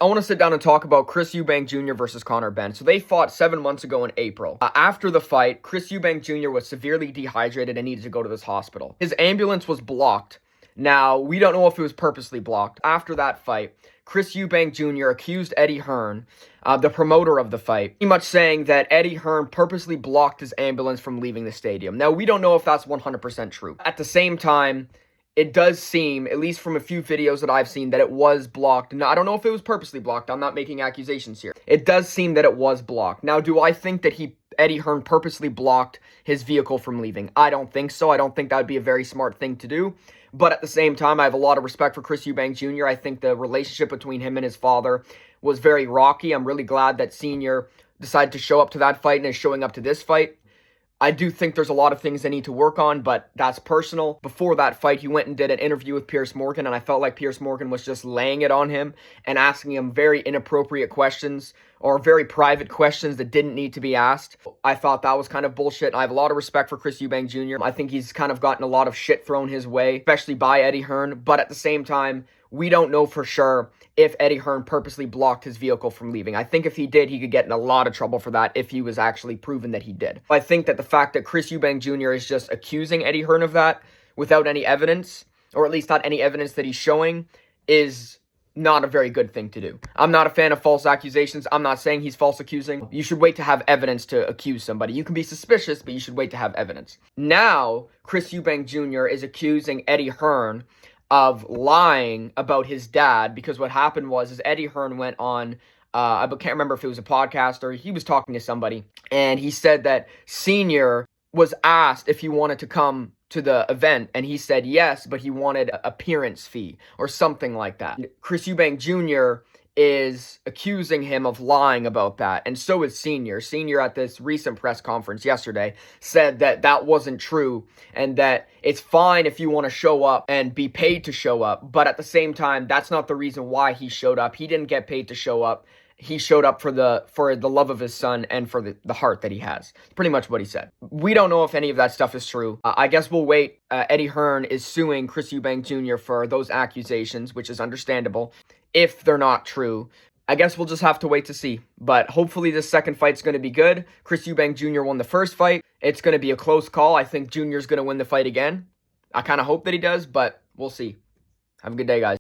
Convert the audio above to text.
I want to sit down and talk about Chris Eubank Jr. versus Conor Benn. So they fought 7 months ago in April. After the fight, Chris Eubank Jr. was severely dehydrated and needed to go to this hospital. His ambulance was blocked. Now, we don't know if it was purposely blocked. After that fight, Chris Eubank Jr. accused Eddie Hearn, the promoter of the fight, pretty much saying that Eddie Hearn purposely blocked his ambulance from leaving the stadium. Now, we don't know if that's 100% true. At the same time, it does seem, at least from a few videos that I've seen, that it was blocked. Now, I don't know if it was purposely blocked. I'm not making accusations here. It does seem that it was blocked. Now, do I think that Eddie Hearn purposely blocked his vehicle from leaving? I don't think so. I don't think that would be a very smart thing to do. But at the same time, I have a lot of respect for Chris Eubank Jr. I think the relationship between him and his father was very rocky. I'm really glad that Senior decided to show up to that fight and is showing up to this fight. I do think there's a lot of things they need to work on, but that's personal. Before that fight, he went and did an interview with Piers Morgan, and I felt like Piers Morgan was just laying it on him and asking him very inappropriate questions or very private questions that didn't need to be asked. I thought that was kind of bullshit. I have a lot of respect for Chris Eubank Jr. I think he's kind of gotten a lot of shit thrown his way, especially by Eddie Hearn, but at the same time, we don't know for sure if Eddie Hearn purposely blocked his vehicle from leaving. I think if he did, he could get in a lot of trouble for that if he was actually proven that he did. I think that the fact that Chris Eubank Jr. is just accusing Eddie Hearn of that without any evidence, or at least not any evidence that he's showing, is not a very good thing to do. I'm not a fan of false accusations. I'm not saying he's false accusing. You should wait to have evidence to accuse somebody. You can be suspicious, but you should wait to have evidence. Now, Chris Eubank Jr. is accusing Eddie Hearn of lying about his dad, because what happened was Eddie Hearn went on, I can't remember if it was a podcast or he was talking to somebody, and he said that Senior was asked if he wanted to come to the event, and he said yes, but he wanted an appearance fee or something like that. Chris Eubank Jr. is accusing him of lying about that, and so is Senior. Senior at this recent press conference yesterday said that that wasn't true, and that it's fine if you want to show up and be paid to show up, but at the same time, that's not the reason why he showed up. He didn't get paid to show up. He showed up for the love of his son and for the heart that he has. Pretty much what he said. We don't know if any of that stuff is true. I guess we'll wait. Eddie Hearn is suing Chris Eubank Jr. for those accusations, which is understandable. If they're not true, I guess we'll just have to wait to see. But hopefully this second fight's going to be good. Chris Eubank Jr. won the first fight. It's going to be a close call. I think Jr.'s going to win the fight again. I kind of hope that he does, but we'll see. Have a good day, guys.